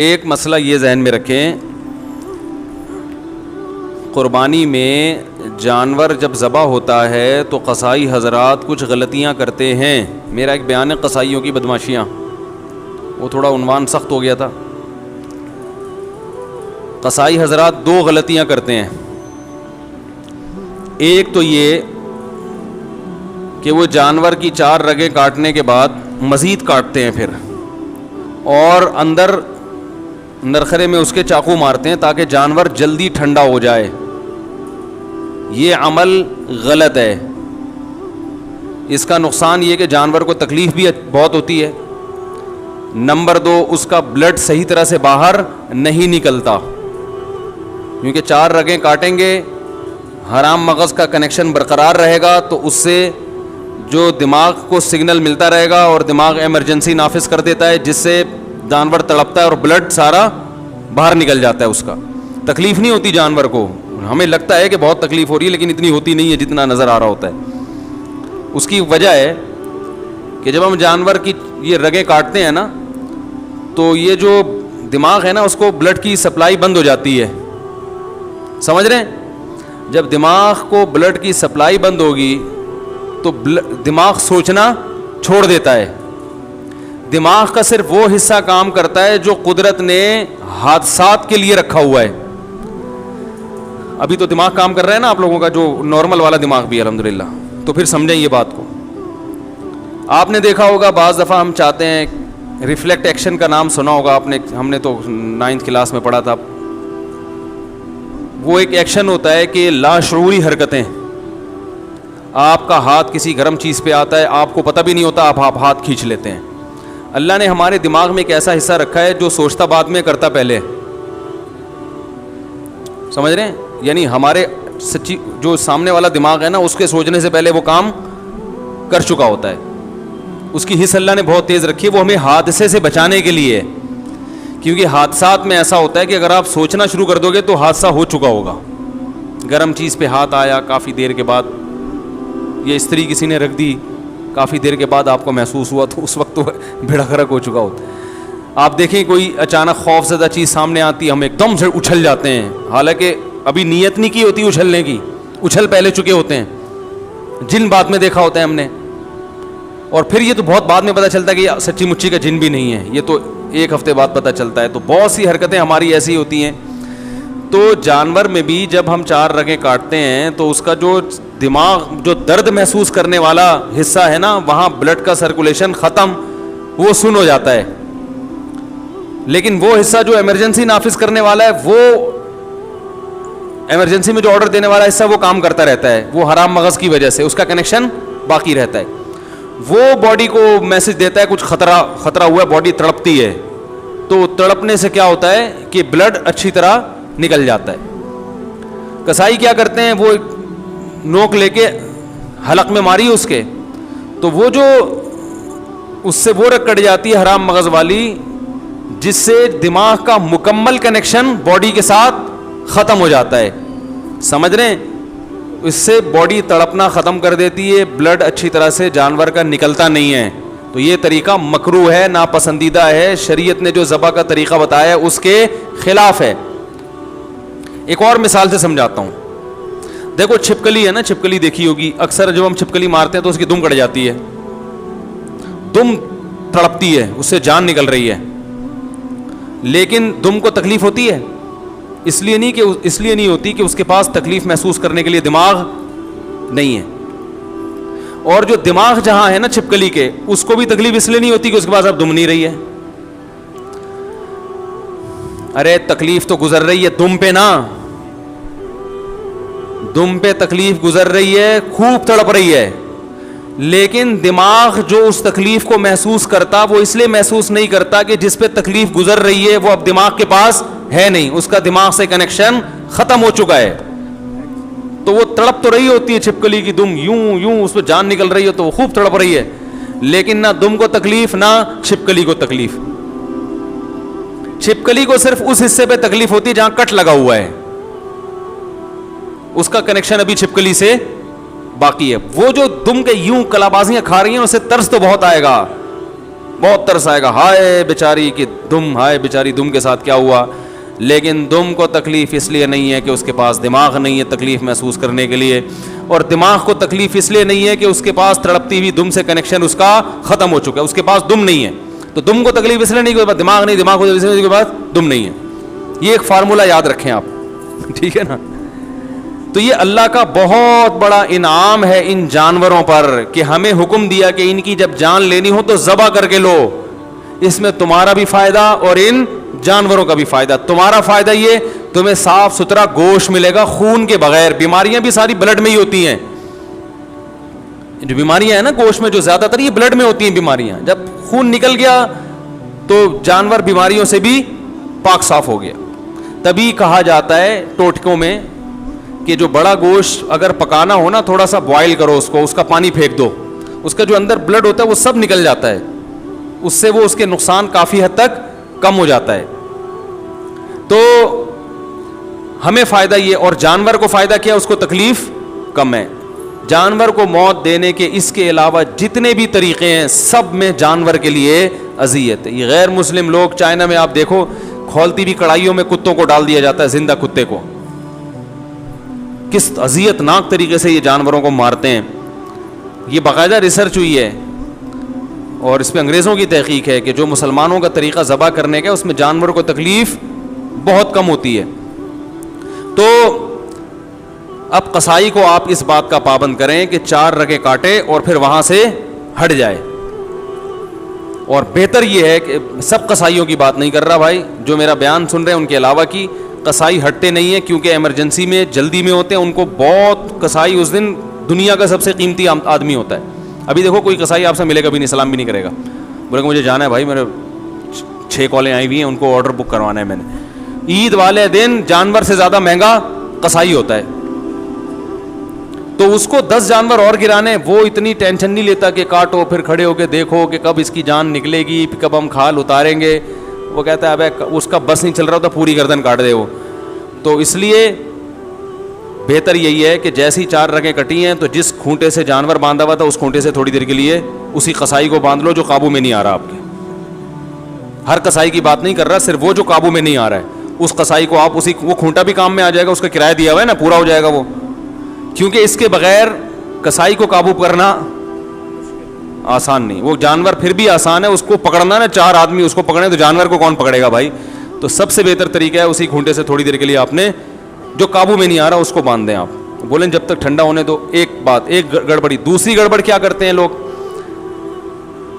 ایک مسئلہ یہ ذہن میں رکھیں، قربانی میں جانور جب ذبح ہوتا ہے تو قصائی حضرات کچھ غلطیاں کرتے ہیں۔ میرا ایک بیان ہے قصائیوں کی بدماشیاں، وہ تھوڑا عنوان سخت ہو گیا تھا۔ قصائی حضرات دو غلطیاں کرتے ہیں۔ ایک تو یہ کہ وہ جانور کی 4 رگیں کاٹنے کے بعد مزید کاٹتے ہیں پھر، اور اندر نرخرے میں اس کے چاقو مارتے ہیں تاکہ جانور جلدی ٹھنڈا ہو جائے۔ یہ عمل غلط ہے۔ اس کا نقصان یہ کہ جانور کو تکلیف بھی بہت ہوتی ہے۔ نمبر 2، اس کا بلڈ صحیح طرح سے باہر نہیں نکلتا، کیونکہ 4 رگیں کاٹیں گے، حرام مغز کا کنیکشن برقرار رہے گا تو اس سے جو دماغ کو سگنل ملتا رہے گا اور دماغ ایمرجنسی نافذ کر دیتا ہے، جس سے جانور تڑپتا ہے اور بلڈ سارا باہر نکل جاتا ہے۔ اس کا تکلیف نہیں ہوتی جانور کو، ہمیں لگتا ہے کہ بہت تکلیف ہو رہی ہے لیکن اتنی ہوتی نہیں ہے جتنا نظر آ رہا ہوتا ہے۔ اس کی وجہ ہے کہ جب ہم جانور کی یہ رگیں کاٹتے ہیں نا تو یہ جو دماغ ہے نا اس کو بلڈ کی سپلائی بند ہو جاتی ہے، سمجھ رہے ہیں؟ جب دماغ کو بلڈ کی سپلائی بند ہوگی تو دماغ سوچنا چھوڑ دیتا ہے۔ دماغ کا صرف وہ حصہ کام کرتا ہے جو قدرت نے حادثات کے لیے رکھا ہوا ہے۔ ابھی تو دماغ کام کر رہا ہے نا آپ لوگوں کا، جو نارمل والا دماغ بھی الحمدللہ، تو پھر سمجھیں یہ بات کو۔ آپ نے دیکھا ہوگا بعض دفعہ ہم چاہتے ہیں، ریفلیکٹ ایکشن کا نام سنا ہوگا آپ نے، ہم نے تو 9th کلاس میں پڑھا تھا۔ وہ ایک ایکشن ہوتا ہے کہ لاشعوری حرکتیں، آپ کا ہاتھ کسی گرم چیز پہ آتا ہے، آپ کو پتہ بھی نہیں ہوتا، آپ ہاتھ کھینچ لیتے ہیں۔ اللہ نے ہمارے دماغ میں ایک ایسا حصہ رکھا ہے جو سوچتا بعد میں کرتا پہلے، سمجھ رہے ہیں؟ یعنی ہمارے سچی جو سامنے والا دماغ ہے نا اس کے سوچنے سے پہلے وہ کام کر چکا ہوتا ہے۔ اس کی حص اللہ نے بہت تیز رکھی ہے، وہ ہمیں حادثے سے بچانے کے لیے، کیونکہ حادثات میں ایسا ہوتا ہے کہ اگر آپ سوچنا شروع کر دو گے تو حادثہ ہو چکا ہوگا۔ گرم چیز پہ ہاتھ آیا کافی دیر کے بعد، یہ استری کسی نے رکھ دی کافی دیر کے بعد آپ کو محسوس ہوا تو اس وقت تو بھیڑا گھرک ہو چکا ہوتا ہے۔ آپ دیکھیں کوئی اچانک خوف زدہ چیز سامنے آتی ہے، ہم ایک دم سے اچھل جاتے ہیں، حالانکہ ابھی نیت نہیں کی ہوتی اچھلنے کی، اچھل پہلے چکے ہوتے ہیں۔ جن بعد میں دیکھا ہوتا ہے ہم نے، اور پھر یہ تو بہت بعد میں پتہ چلتا ہے کہ یہ سچی مچی کا جن بھی نہیں ہے، یہ تو 1 ہفتے بعد پتہ چلتا ہے۔ تو بہت سی حرکتیں ہماری ایسی ہوتی ہیں۔ تو جانور میں بھی جب ہم 4 رگیں کاٹتے ہیں تو اس کا جو دماغ جو درد محسوس کرنے والا حصہ ہے نا، وہاں بلڈ کا سرکولیشن ختم، وہ سن ہو جاتا ہے۔ لیکن وہ حصہ جو ایمرجنسی نافذ کرنے والا ہے، وہ ایمرجنسی میں جو آرڈر دینے والا حصہ وہ کام کرتا رہتا ہے، وہ حرام مغز کی وجہ سے اس کا کنیکشن باقی رہتا ہے۔ وہ باڈی کو میسج دیتا ہے کچھ خطرہ ہوا ہے، باڈی تڑپتی ہے، تو تڑپنے سے کیا ہوتا ہے کہ بلڈ اچھی طرح نکل جاتا ہے۔ کسائی کیا کرتے ہیں، وہ نوک لے کے حلق میں ماری اس کے، تو وہ جو اس سے وہ رگ کٹ جاتی ہے حرام مغز والی، جس سے دماغ کا مکمل کنیکشن باڈی کے ساتھ ختم ہو جاتا ہے، سمجھ رہے ہیں؟ اس سے باڈی تڑپنا ختم کر دیتی ہے، بلڈ اچھی طرح سے جانور کا نکلتا نہیں ہے۔ تو یہ طریقہ مکروہ ہے، ناپسندیدہ ہے، شریعت نے جو ذبح کا طریقہ بتایا ہے اس کے خلاف ہے۔ ایک اور مثال سے سمجھاتا ہوں۔ دیکھو چھپکلی ہے نا، چھپکلی دیکھی ہوگی، اکثر جب ہم چھپکلی مارتے ہیں تو اس کی دم کٹ جاتی ہے، دم تڑپتی ہے، اس سے جان نکل رہی ہے، لیکن دم کو تکلیف ہوتی ہے؟ اس لیے نہیں ہوتی کہ اس کے پاس تکلیف محسوس کرنے کے لیے دماغ نہیں ہے۔ اور جو دماغ جہاں ہے نا چھپکلی کے، اس کو بھی تکلیف اس لیے نہیں ہوتی کہ اس کے پاس اب دم نہیں رہی ہے۔ ارے تکلیف تو گزر رہی ہے دم پہ نا، دم پہ تکلیف گزر رہی ہے، خوب تڑپ رہی ہے، لیکن دماغ جو اس تکلیف کو محسوس کرتا وہ اس لیے محسوس نہیں کرتا کہ جس پہ تکلیف گزر رہی ہے وہ اب دماغ کے پاس ہے نہیں، اس کا دماغ سے کنیکشن ختم ہو چکا ہے۔ تو وہ تڑپ تو رہی ہوتی ہے چھپکلی کی دم، یوں اس پہ جان نکل رہی ہے تو وہ خوب تڑپ رہی ہے، لیکن نہ دم کو تکلیف نہ چھپکلی کو تکلیف۔ چھپکلی کو صرف اس حصے پہ تکلیف ہوتی ہے جہاں کٹ لگا ہوا ہے، اس کا کنیکشن ابھی چھپکلی سے باقی ہے۔ وہ جو دم کے یوں کلابازیاں کھا رہی ہیں اسے ترس تو بہت آئے گا، بہت ترس آئے گا، ہائے بیچاری کہ دم، ہائے بیچاری دم کے ساتھ کیا ہوا. لیکن دم کو تکلیف اس لیے نہیں ہے کہ اس کے پاس دماغ نہیں ہے تکلیف محسوس کرنے کے لیے، اور دماغ کو تکلیف اس لیے نہیں ہے کہ اس کے پاس تڑپتی ہوئی دم سے کنیکشن اس کا ختم ہو چکا ہے، اس کے پاس دم نہیں ہے. تو دم کو تکلیف اس لیے نہیں کہ دماغ نہیں، دماغ کو اس لیے کے پاس دم نہیں ہے. یہ ایک فارمولہ یاد رکھیں آپ، ٹھیک ہے نا. تو یہ اللہ کا بہت بڑا انعام ہے ان جانوروں پر کہ ہمیں حکم دیا کہ ان کی جب جان لینی ہو تو ذبح کر کے لو. اس میں تمہارا بھی فائدہ اور ان جانوروں کا بھی فائدہ. تمہارا فائدہ یہ تمہیں صاف ستھرا گوشت ملے گا خون کے بغیر. بیماریاں بھی ساری بلڈ میں ہی ہوتی ہیں، جو بیماریاں ہیں نا گوشت میں جو زیادہ تر یہ بلڈ میں ہوتی ہیں بیماریاں. جب خون نکل گیا تو جانور بیماریوں سے بھی پاک صاف ہو گیا. تبھی کہا جاتا ہے ٹوٹکوں میں کہ جو بڑا گوشت اگر پکانا ہو نا تھوڑا سا بوائل کرو اس کو، اس کا پانی پھینک دو، اس کا جو اندر بلڈ ہوتا ہے وہ سب نکل جاتا ہے، اس سے وہ اس کے نقصان کافی حد تک کم ہو جاتا ہے. تو ہمیں فائدہ یہ، اور جانور کو فائدہ کیا، اس کو تکلیف کم ہے. جانور کو موت دینے کے اس کے علاوہ جتنے بھی طریقے ہیں سب میں جانور کے لیے اذیت ہے. یہ غیر مسلم لوگ چائنا میں آپ دیکھو کھولتی بھی کڑھائیوں میں کتوں کو ڈال دیا جاتا ہے، زندہ کتے کو. کس اذیت ناک طریقے سے یہ جانوروں کو مارتے ہیں. یہ باقاعدہ ریسرچ ہوئی ہے اور اس پہ انگریزوں کی تحقیق ہے کہ جو مسلمانوں کا طریقہ ذبح کرنے کا اس میں جانور کو تکلیف بہت کم ہوتی ہے. تو اب قصائی کو آپ اس بات کا پابند کریں کہ 4 رگیں کاٹے اور پھر وہاں سے ہٹ جائے. اور بہتر یہ ہے کہ سب قصائیوں کی بات نہیں کر رہا بھائی، جو میرا بیان سن رہے ہیں ان کے علاوہ کی قصائی ہٹتے نہیں ہیں کیونکہ ایمرجنسی میں جلدی میں ہوتے ہیں. ان کو بہت قصائی اس دن دنیا کا سب سے قیمتی آدمی ہوتا ہے. ابھی دیکھو کوئی قصائی آپ سے ملے گا بھی نہیں، سلام بھی نہیں کرے گا، بولے گا مجھے جانا ہے بھائی، میرے 6 کالیں آئی ہوئی ہیں، ان کو آرڈر بک کروانا ہے میں نے. عید والے دن جانور سے زیادہ مہنگا قصائی ہوتا ہے. تو اس کو 10 جانور اور گرانے، وہ اتنی ٹینشن نہیں لیتا کہ کاٹو پھر کھڑے ہو کے دیکھو کہ کب اس کی جان نکلے گی، کب ہم کھال اتاریں گے. وہ کہتا ہے ابے اس کا بس نہیں چل رہا ہوتا، پوری گردن کاٹ دے وہ. تو اس لیے بہتر یہی ہے کہ جیسی 4 رگیں کٹی ہیں تو جس کھونٹے سے جانور باندھا ہوا تھا اس کھونٹے سے تھوڑی دیر کے لیے اسی قصائی کو باندھ لو جو قابو میں نہیں آ رہا آپ کے. ہر قصائی کی بات نہیں کر رہا، صرف وہ جو قابو میں نہیں آ رہا ہے اس قصائی کو آپ اسی، وہ کھونٹا بھی کام میں آ جائے گا، اس کا کرایہ دیا ہوا ہے نا، پورا ہو جائے گا وہ. کیونکہ اس کے بغیر قصائی کو قابو کرنا آسان نہیں. وہ جانور پھر بھی آسان ہے، اس کو پکڑنا نا 4 آدمی اس کو پکڑے تو جانور کو کون پکڑے گا بھائی. تو سب سے بہتر طریقہ ہے اسی کھونٹے سے تھوڑی دیر کے لیے آپ نے جو قابو میں نہیں آ رہا اس کو باندھ دیں. آپ بولیں جب تک ٹھنڈا ہونے دو. ایک گڑبڑی. دوسری گڑبڑ کیا کرتے ہیں لوگ،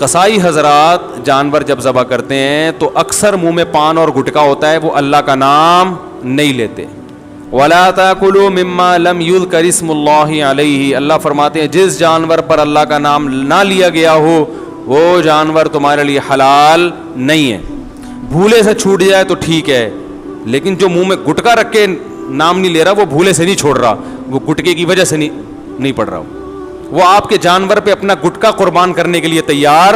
قصائی حضرات جانور جب ذبح کرتے ہیں تو اکثر منہ میں پان اور گٹکا ہوتا ہے، وہ اللہ کا نام نہیں لیتے. وَلَا تَأْكُلُوا مِمَّا لَمْ يُذْكَرِ اسْمُ اللَّهِ عَلَيْهِ. اللہ فرماتے ہیں جس جانور پر اللہ کا نام نہ لیا گیا ہو وہ جانور تمہارے لیے حلال نہیں ہے. بھولے سے چھوٹ جائے تو ٹھیک ہے، لیکن جو منہ میں گٹکا رکھ کے نام نہیں لے رہا وہ بھولے سے نہیں چھوڑ رہا، وہ گٹکے کی وجہ سے نہیں پڑ رہا، وہ آپ کے جانور پہ اپنا گٹکا قربان کرنے کے لیے تیار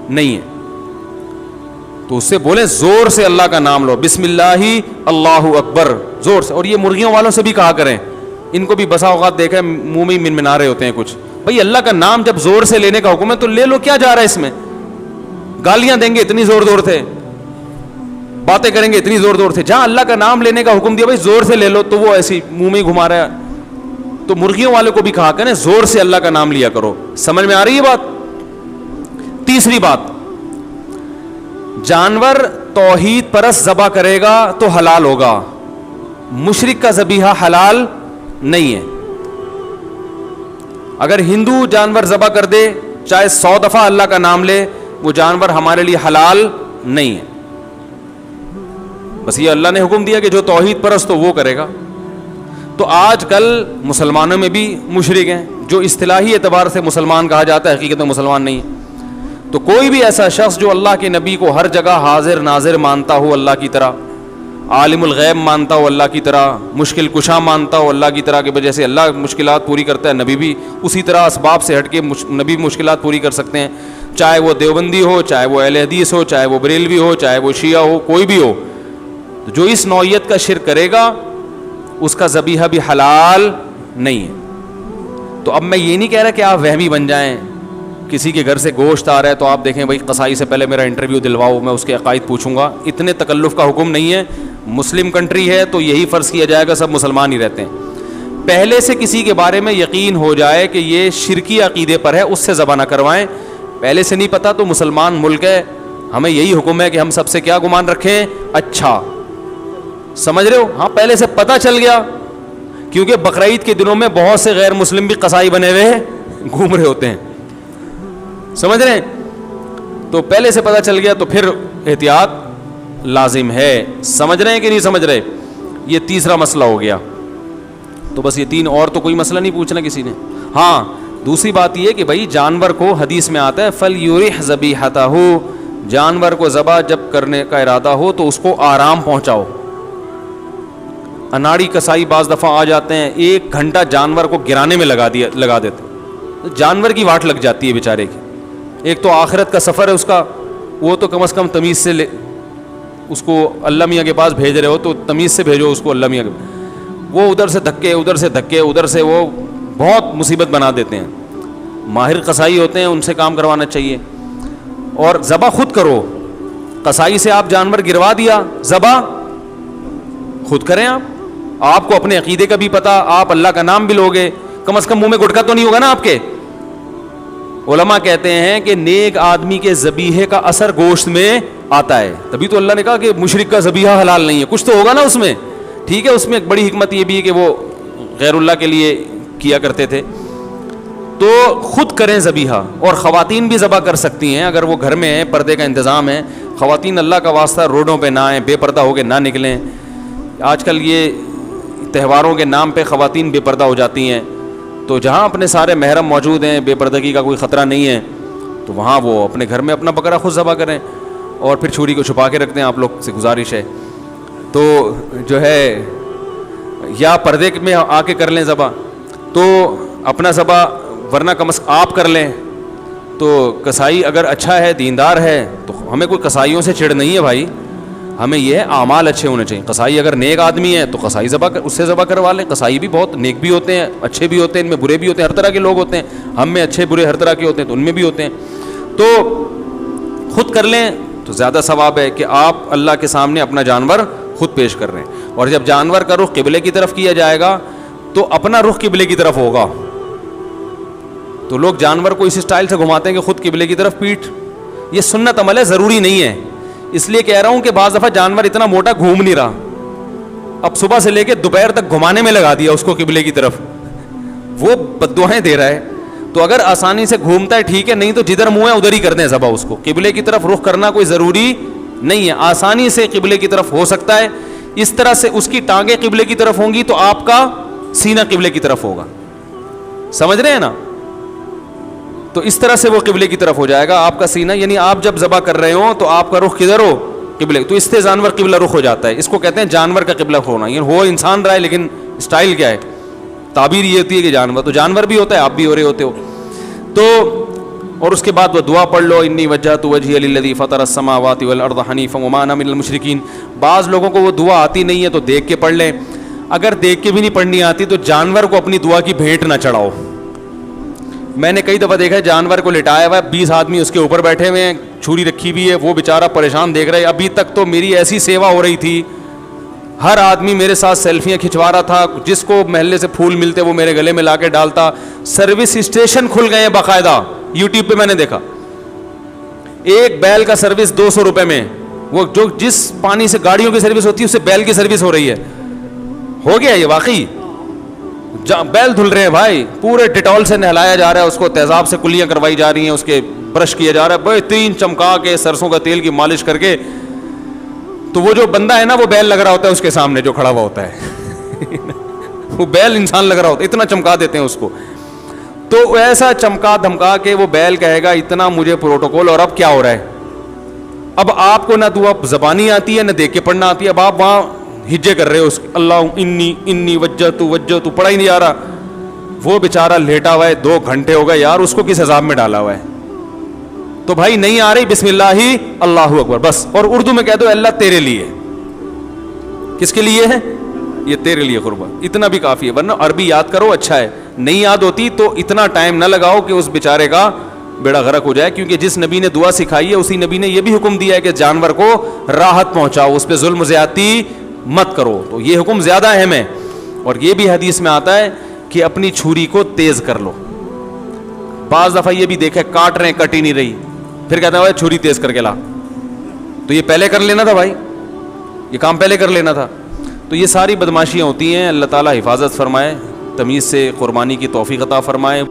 نہیں ہے. تو اس سے بولیں زور سے اللہ کا نام لو، بسم اللہ اللہ اکبر، زور سے. اور یہ مرغیوں والوں سے بھی کہا کریں، ان کو بھی بسا اوقات دیکھا ہے منہ میں منمنا رہے ہوتے ہیں کچھ. بھائی اللہ کا نام جب زور سے لینے کا حکم ہے تو لے لو، کیا جا رہا ہے اس میں. گالیاں دیں گے اتنی زور زور سے، باتیں کریں گے اتنی زور زور سے. جہاں اللہ کا نام لینے کا حکم دیا بھائی زور سے لے لو تو وہ ایسی منہ میں گھما رہا ہے. تو مرغیوں والے کو بھی کہا کریں زور سے اللہ کا نام لیا کرو. سمجھ میں آ رہی ہے بات. تیسری بات، جانور توحید پرست ذبح کرے گا تو حلال ہوگا، مشرک کا ذبیحہ حلال نہیں ہے. اگر ہندو جانور ذبح کر دے چاہے 100 دفعہ اللہ کا نام لے، وہ جانور ہمارے لیے حلال نہیں ہے. بس یہ اللہ نے حکم دیا کہ جو توحید پرست ہو وہ کرے گا. تو آج کل مسلمانوں میں بھی مشرک ہیں جو اصطلاحی اعتبار سے مسلمان کہا جاتا ہے، حقیقت میں مسلمان نہیں. تو کوئی بھی ایسا شخص جو اللہ کے نبی کو ہر جگہ حاضر ناظر مانتا ہو اللہ کی طرح، عالم الغیب مانتا ہو اللہ کی طرح، مشکل کشا مانتا ہو اللہ کی طرح کہ جیسے اللہ مشکلات پوری کرتا ہے نبی بھی اسی طرح اسباب سے ہٹ کے نبی مشکلات پوری کر سکتے ہیں، چاہے وہ دیوبندی ہو، چاہے وہ اہل حدیث ہو، چاہے وہ بریلوی ہو، چاہے وہ شیعہ ہو، کوئی بھی ہو. جو اس نوعیت کا شرک کرے گا اس کا ذبیحہ بھی حلال نہیں ہے. تو اب میں یہ نہیں کہہ رہا کہ آپ وہمی بن جائیں کسی کے گھر سے گوشت آ رہا ہے تو آپ دیکھیں بھائی قصائی سے پہلے میرا انٹرویو دلواؤ, میں اس کے عقائد پوچھوں گا. اتنے تکلف کا حکم نہیں ہے. مسلم کنٹری ہے تو یہی فرض کیا جائے گا سب مسلمان ہی رہتے ہیں. پہلے سے کسی کے بارے میں یقین ہو جائے کہ یہ شرکی عقیدے پر ہے, اس سے ذبح نہ کروائیں. پہلے سے نہیں پتا تو مسلمان ملک ہے, ہمیں یہی حکم ہے کہ ہم سب سے کیا گمان رکھیں, اچھا. سمجھ رہے ہو؟ ہاں پہلے سے پتہ چل گیا, کیونکہ بقرعید کے دنوں میں بہت سے غیر مسلم بھی قصائی بنے ہوئے گھوم رہے ہوتے ہیں. سمجھ رہے ہیں؟ تو پہلے سے پتہ چل گیا تو پھر احتیاط لازم ہے. سمجھ رہے ہیں کہ نہیں سمجھ رہے؟ یہ تیسرا مسئلہ ہو گیا. تو بس یہ تین, اور تو کوئی مسئلہ نہیں پوچھنا کسی نے. ہاں دوسری بات یہ کہ بھائی جانور کو حدیث میں آتا ہے فَلْيُرِحْ ذَبِيحَتَهُ, جانور کو ذبح جب کرنے کا ارادہ ہو تو اس کو آرام پہنچاؤ. اناڑی کسائی بعض دفعہ آ جاتے ہیں, 1 گھنٹہ جانور کو گرانے میں لگا دیتے, جانور کی واٹ لگ جاتی ہے بیچارے کی. ایک تو آخرت کا سفر ہے اس کا, وہ تو کم از کم تمیز سے اس کو اللہ میاں کے پاس بھیج رہے ہو تو تمیز سے بھیجو اس کو اللہ میاں کے. وہ ادھر سے دھکے ادھر سے وہ بہت مصیبت بنا دیتے ہیں. ماہر قصائی ہوتے ہیں, ان سے کام کروانا چاہیے. اور ذبح خود کرو. قصائی سے آپ جانور گروا دیا, ذبح خود کریں. آپ کو اپنے عقیدے کا بھی پتہ, آپ اللہ کا نام بھی لوگے, کم از کم منہ میں گٹکا تو نہیں ہوگا نا آپ کے. علماء کہتے ہیں کہ نیک آدمی کے ذبیحے کا اثر گوشت میں آتا ہے. تبھی تو اللہ نے کہا کہ مشرک کا ذبیحہ حلال نہیں ہے, کچھ تو ہوگا نا اس میں. ٹھیک ہے, اس میں ایک بڑی حکمت یہ بھی ہے کہ وہ غیر اللہ کے لیے کیا کرتے تھے. تو خود کریں ذبیحہ. اور خواتین بھی ذبح کر سکتی ہیں اگر وہ گھر میں ہیں, پردے کا انتظام ہے. خواتین اللہ کا واسطہ روڈوں پہ نہ آئیں, بے پردہ ہو کے نہ نکلیں. آج کل یہ تہواروں کے نام پہ خواتین بے پردہ ہو جاتی ہیں, تو جہاں اپنے سارے محرم موجود ہیں, بے پردگی کا کوئی خطرہ نہیں ہے, تو وہاں وہ اپنے گھر میں اپنا بکرا خود ذبح کریں, اور پھر چھری کو چھپا کے رکھ دیں. آپ لوگ سے گزارش ہے تو جو ہے, یا پردے میں آ کے کر لیں ذبح, تو اپنا ذبح, ورنہ کم از آپ کر لیں. تو کسائی اگر اچھا ہے, دیندار ہے, تو ہمیں کوئی کسائیوں سے چڑ نہیں ہے بھائی. ہمیں یہ ہے اعمال اچھے ہونے چاہیے. قصائی اگر نیک آدمی ہے تو قصائی اس سے ذبح کروا لیں. قصائی بھی بہت نیک بھی ہوتے ہیں, اچھے بھی ہوتے ہیں, ان میں برے بھی ہوتے ہیں, ہر طرح کے لوگ ہوتے ہیں. ہم میں اچھے برے ہر طرح کے ہوتے ہیں, تو ان میں بھی ہوتے ہیں. تو خود کر لیں تو زیادہ ثواب ہے کہ آپ اللہ کے سامنے اپنا جانور خود پیش کر رہے ہیں. اور جب جانور کا رخ قبلے کی طرف کیا جائے گا تو اپنا رخ قبلے کی طرف ہوگا. تو لوگ جانور کو اس اسٹائل سے گھماتے ہیں کہ خود قبلے کی طرف پیٹھ. یہ سنت عمل ہے, ضروری نہیں ہے. اس لیے کہہ رہا ہوں کہ بعض دفعہ جانور اتنا موٹا گھوم نہیں رہا, اب صبح سے لے کے دوپہر تک گھمانے میں لگا دیا اس کو قبلے کی طرف, وہ بددعائیں دے رہا ہے. تو اگر آسانی سے گھومتا ہے ٹھیک ہے, نہیں تو جدھر منہ ہے ادھر ہی کر دیں ذبح. اس کو قبلے کی طرف رخ کرنا کوئی ضروری نہیں ہے, آسانی سے قبلے کی طرف ہو سکتا ہے. اس طرح سے اس کی ٹانگیں قبلے کی طرف ہوں گی تو آپ کا سینہ قبلے کی طرف ہوگا. سمجھ رہے ہیں نا؟ تو اس طرح سے وہ قبلے کی طرف ہو جائے گا آپ کا سینہ. یعنی آپ جب ذبح کر رہے ہوں تو آپ کا رخ کدھر ہو؟ قبلے. تو اس سے جانور قبلہ رخ ہو جاتا ہے. اس کو کہتے ہیں جانور کا قبلہ ہونا. یعنی ہو انسان رہا ہے لیکن اسٹائل کیا ہے, تعبیر یہ ہوتی ہے کہ جانور. تو جانور بھی ہوتا ہے, آپ بھی ہو رہے ہوتے ہو. تو اور اس کے بعد وہ دعا پڑھ لو, انی وجہت وجہی للذی فطر السماوات والارض حنیفا وما انا من المشرکین. بعض لوگوں کو وہ دعا آتی نہیں ہے تو دیکھ کے پڑھ لیں. اگر دیکھ کے بھی نہیں پڑھنی آتی تو جانور کو اپنی دعا کی بھیٹ نہ چڑھاؤ. میں نے کئی دفعہ دیکھا ہے جانور کو لٹایا ہوا ہے, 20 آدمی اس کے اوپر بیٹھے ہوئے ہیں, چھری رکھی ہوئی ہے, وہ بیچارہ پریشان دیکھ رہا ہے. ابھی تک تو میری ایسی سیوا ہو رہی تھی, ہر آدمی میرے ساتھ سیلفیاں کھنچوا رہا تھا, جس کو محلے سے پھول ملتے وہ میرے گلے میں لا کے ڈالتا. سروس اسٹیشن کھل گئے ہیں باقاعدہ, یوٹیوب پہ میں نے دیکھا. ایک بیل کا سروس 200 روپے میں, وہ جو جس پانی سے گاڑیوں کی سروس ہوتی ہے اس سے بیل کی سروس ہو رہی ہے. ہو گیا یہ واقعی, بیل دھل رہے ہیں بھائی, پورے ڈیٹول سے نہلایا جا رہا ہے, اس کو تیزاب سے کلیاں کروائی جا رہی ہیں, اس کے برش کیا جا رہا ہے بہترین چمکا کے, سرسوں کا تیل کی مالش کر کے. تو وہ جو بندہ ہے نا وہ بیل لگ رہا ہوتا ہے اس کے سامنے جو کھڑا ہوا ہوتا ہے وہ بیل انسان لگ رہا ہوتا ہے, اتنا چمکا دیتے ہیں اس کو. تو ایسا چمکا دھمکا کے وہ بیل کہے گا اتنا مجھے پروٹوکول. اور اب کیا ہو رہا ہے, اب آپ کو نہ دعا زبانی آتی ہے نہ دیکھ کے پڑھنا آتی ہے, اب آپ وہاں ہجے کر رہے ہو اس اللہ انی وجہت پڑھا ہی نہیں آ رہا. وہ بیچارہ لیٹا ہوا ہے, 2 گھنٹے ہو گئے یار, اس کو کس عذاب میں ڈالا ہوا ہے. تو بھائی نہیں آ رہی, بسم اللہ ہی اللہ اکبر بس. اور اردو میں کہہ دو اللہ تیرے لیے. کس کے لیے ہے یہ؟ تیرے لیے قربان. اتنا بھی کافی ہے, ورنہ عربی یاد کرو اچھا ہے, نہیں یاد ہوتی تو اتنا ٹائم نہ لگاؤ کہ اس بیچارے کا بیڑا غرق ہو جائے, کیونکہ جس نبی نے دعا سکھائی ہے اسی نبی نے یہ بھی حکم دیا ہے کہ جانور کو راحت پہنچاؤ, اس پہ ظلم و زیادتی مت کرو. تو یہ حکم زیادہ اہم ہے. اور یہ بھی حدیث میں آتا ہے کہ اپنی چھری کو تیز کر لو. بعض دفعہ یہ بھی دیکھا کاٹ رہے ہیں, کٹ ہی نہیں رہی, پھر کہتا ہے بھائی چھری تیز کر کے لا. تو یہ پہلے کر لینا تھا بھائی, یہ کام پہلے کر لینا تھا. تو یہ ساری بدماشیاں ہوتی ہیں. اللہ تعالیٰ حفاظت فرمائے, تمیز سے قربانی کی توفیق عطا فرمائے.